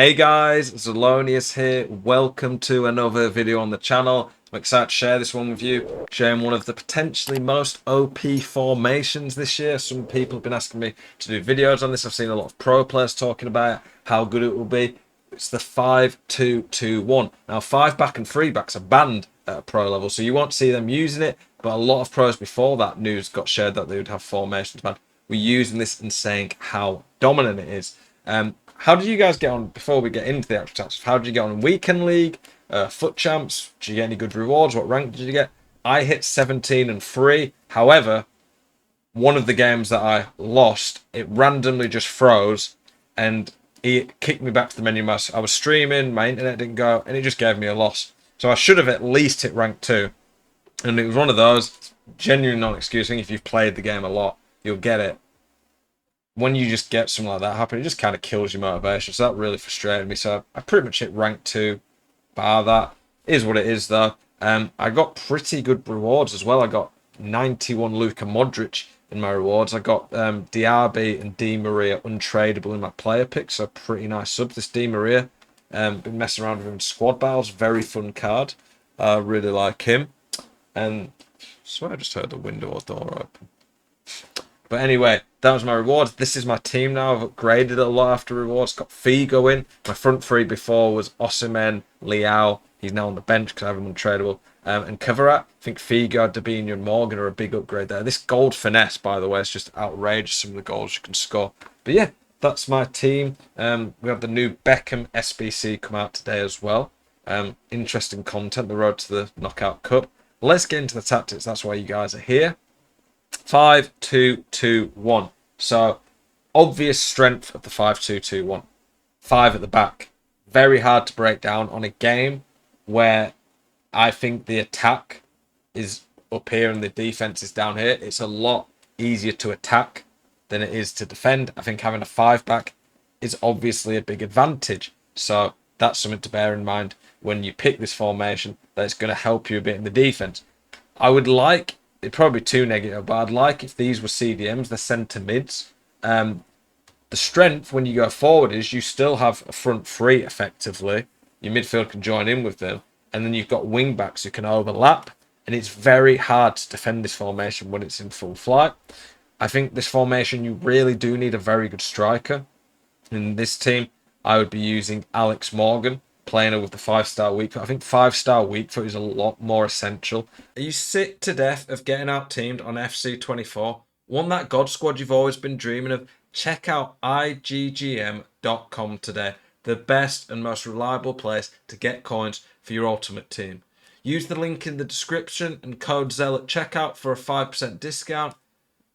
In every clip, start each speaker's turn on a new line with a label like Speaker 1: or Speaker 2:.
Speaker 1: Hey guys, Zelonius here. Welcome to another video on the channel. I'm excited to share this one with you, sharing one of the potentially most OP formations this year. Some people have been asking me to do videos on this. I've seen a lot of pro players talking about it, how good it will be. It's the 5-2-2-1. Now, 5 back and 3 backs are banned at a pro level, so you won't see them using it, but a lot of pros before that news got shared that they would have formations banned. We're using this and saying how dominant it is. How did you guys get on before we get into the actual stats? How did you get on in weekend league, foot champs? Did you get any good rewards? What rank did you get? I hit 17 and 3. However, one of the games that I lost, it randomly just froze and it kicked me back to the menu. I was streaming, my internet didn't go, and it just gave me a loss. So I should have at least hit rank 2. And it was one of those, genuine non-excuse thing. If you've played the game a lot, you'll get it. When you just get something like that happen, it just kind of kills your motivation. So that really frustrated me. So I pretty much hit rank 2, bar that. It is what it is, though. I got pretty good rewards as well. I got 91 Luka Modric in my rewards. I got Diaby and Di Maria untradeable in my player picks, so pretty nice sub. This Di Maria, been messing around with him in squad battles. Very fun card. I really like him. And I swear I just heard the window or door open. But anyway, that was my rewards. This is my team now. I've upgraded a lot after rewards. Got Figo in. My front three before was Osimhen, Leao. He's now on the bench because I have him untradeable. And Kvarat. I think Figo, Dabinho and Morgan are a big upgrade there. This gold finesse, by the way, is just outrageous. Some of the goals you can score. But yeah, that's my team. We have the new Beckham SBC come out today as well. Interesting content. The road to the Knockout Cup. Let's get into the tactics. That's why you guys are here. 5-2-2-1. So, obvious strength of the 5-2-2-1. 5 at the back. Very hard to break down on a game where I think the attack is up here and the defense is down here. It's a lot easier to attack than it is to defend. I think having a 5 back is obviously a big advantage. So, that's something to bear in mind when you pick this formation, that it's going to help you a bit in the defense. I would like, it'd probably be too negative, but I'd like if these were CDMs, the centre mids. The strength when you go forward is you still have a front three effectively. Your midfield can join in with them, and then you've got wing backs who can overlap. And it's very hard to defend this formation when it's in full flight. I think this formation you really do need a very good striker. In this team, I would be using Alex Morgan, playing her with the 5-star weak foot. I think 5-star weak foot is a lot more essential. Are you sick to death of getting out teamed on FC24? Want that God squad you've always been dreaming of? Check out IGGM.com today. The best and most reliable place to get coins for your ultimate team. Use the link in the description and code ZEL at checkout for a 5% discount.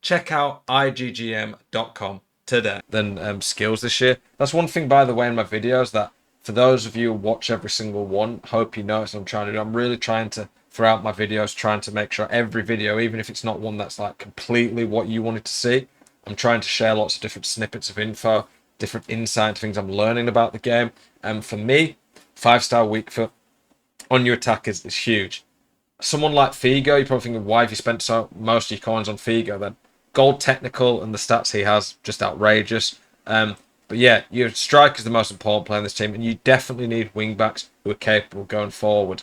Speaker 1: Check out IGGM.com today. Then skills this year. That's one thing, by the way, in my videos that for those of you who watch every single one, hope you notice what I'm trying to do. I'm really trying to, throughout my videos, trying to make sure every video, even if it's not one that's like completely what you wanted to see, I'm trying to share lots of different snippets of info, different insight, things I'm learning about the game. And for me, 5-star weak foot on your attack is huge. Someone like Figo, you're probably thinking, why have you spent most of your coins on Figo then? Gold technical and the stats he has, just outrageous. But yeah, your striker is the most important player in this team, and you definitely need wing backs who are capable of going forward.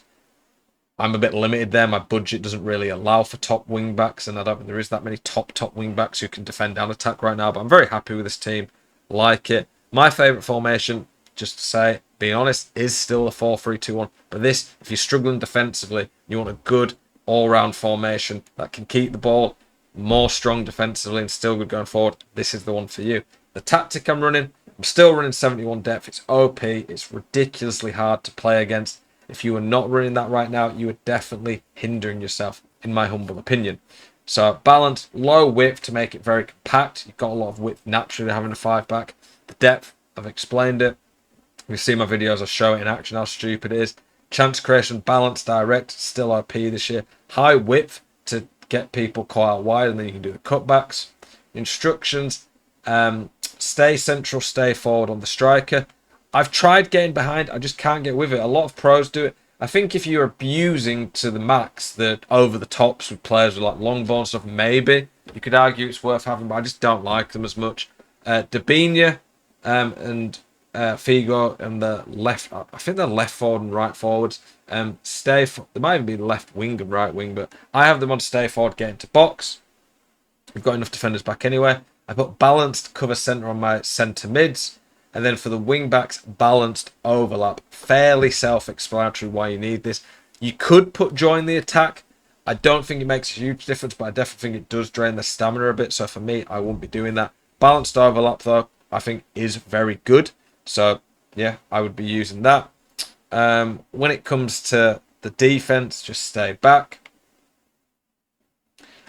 Speaker 1: I'm a bit limited there. My budget doesn't really allow for top wing backs, and I don't think there is that many top wing backs who can defend and attack right now. But I'm very happy with this team. Like it. My favourite formation, just to say, being honest, is still a 4-3-2-1. But this, if you're struggling defensively, you want a good all-round formation that can keep the ball more strong defensively and still good going forward, this is the one for you. The tactic I'm still running 71 depth. It's OP. It's ridiculously hard to play against. If you are not running that right now, you are definitely hindering yourself, in my humble opinion. So balance, low width to make it very compact. You've got a lot of width naturally having a 5 back. The depth, I've explained it. If you see my videos, I show it in action how stupid it is. Chance creation, balance, direct, still OP this year. High width to get people quite out wide, and then you can do the cutbacks. Instructions, stay central, stay forward on the striker. I've tried getting behind, I just can't get with it. A lot of pros do it. I think if you're abusing to the max the over the tops with players with like long ball and stuff, maybe you could argue it's worth having, but I just don't like them as much. Dabinho and Figo and the left. I think they're left forward and right forwards. They might even be left wing and right wing, but I have them on stay forward, get into box. We've got enough defenders back anyway. I put balanced cover centre on my centre mids. And then for the wing backs, balanced overlap. Fairly self-explanatory why you need this. You could put join the attack. I don't think it makes a huge difference, but I definitely think it does drain the stamina a bit. So for me, I won't be doing that. Balanced overlap, though, I think is very good. So, yeah, I would be using that. When it comes to the defense, just stay back.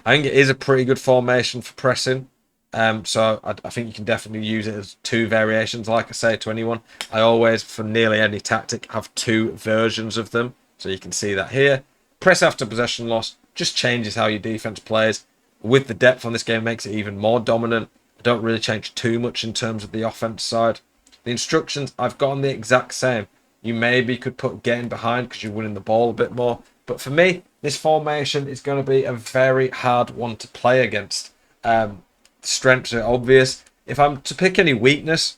Speaker 1: I think it is a pretty good formation for pressing. So I think you can definitely use it as two variations. Like I say to anyone, I always, for nearly any tactic, have two versions of them. So you can see that here. Press after possession loss just changes how your defense plays. With the depth on this game, it makes it even more dominant. I don't really change too much in terms of the offense side. The instructions, I've got on the exact same. You maybe could put getting behind because you're winning the ball a bit more. But for me, this formation is going to be a very hard one to play against. The strengths are obvious. If I'm to pick any weakness,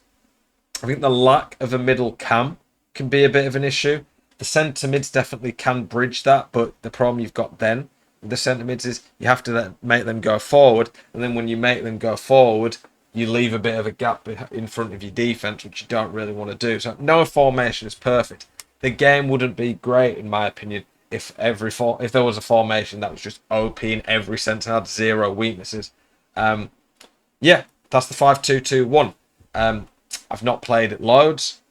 Speaker 1: I think the lack of a middle cam can be a bit of an issue. The centre mids definitely can bridge that, but the problem you've got then with the centre mids is you have to make them go forward, and then when you make them go forward, you leave a bit of a gap in front of your defence, which you don't really want to do. So no formation is perfect. The game wouldn't be great, in my opinion, if there was a formation that was just OP in every sense and had zero weaknesses. Yeah, that's the 5-2-2-1. I've not played it loads.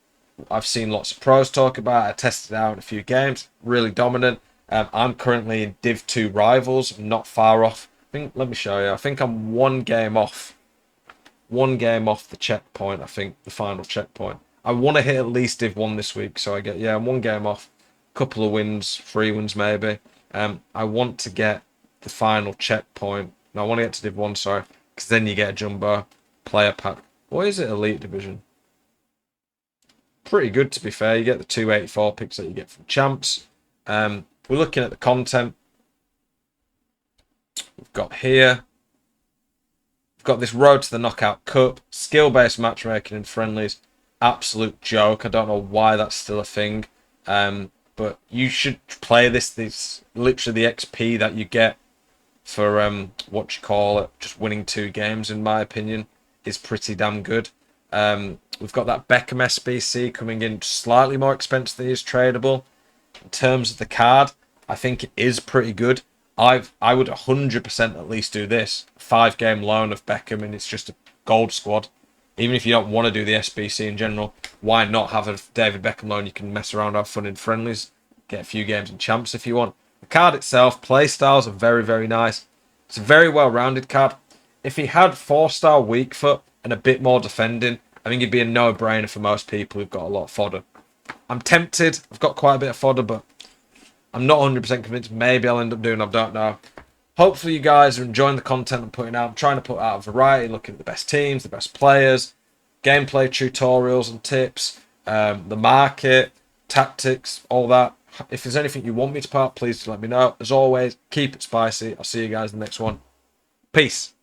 Speaker 1: I've seen lots of pros talk about it. I tested it out in a few games. Really dominant. I'm currently in Div 2 Rivals. I'm not far off. Let me show you. I think I'm one game off. One game off the checkpoint, I think, the final checkpoint. I want to hit at least Div 1 this week. So I'm one game off. Couple of wins, 3 wins maybe. I want to get the final checkpoint. No, I want to get to Div 1, sorry. Because then you get a jumbo player pack. What is it, Elite Division? Pretty good, to be fair. You get the 284 picks that you get from champs. We're looking at the content we've got here. We've got this road to the Knockout Cup. Skill-based matchmaking in friendlies. Absolute joke. I don't know why that's still a thing. But you should play this. This literally the XP that you get for just winning 2 games, in my opinion, is pretty damn good. We've got that Beckham SBC coming in slightly more expensive than is tradable. In terms of the card, I think it is pretty good. I would 100% at least do this. 5-game loan of Beckham, and it's just a gold squad. Even if you don't want to do the SBC in general, why not have a David Beckham loan? You can mess around, have fun in friendlies, get a few games in champs if you want. The card itself, play styles are very, very nice. It's a very well-rounded card. If he had 4-star weak foot and a bit more defending, I think it'd be a no-brainer for most people who've got a lot of fodder. I'm tempted. I've got quite a bit of fodder, but I'm not 100% convinced. Maybe I'll end up doing, I don't know. Hopefully you guys are enjoying the content I'm putting out. I'm trying to put out a variety, looking at the best teams, the best players, gameplay tutorials and tips, the market, tactics, all that. If there's anything you want me to put out, please let me know. As always, keep it spicy. I'll see you guys in the next one. Peace.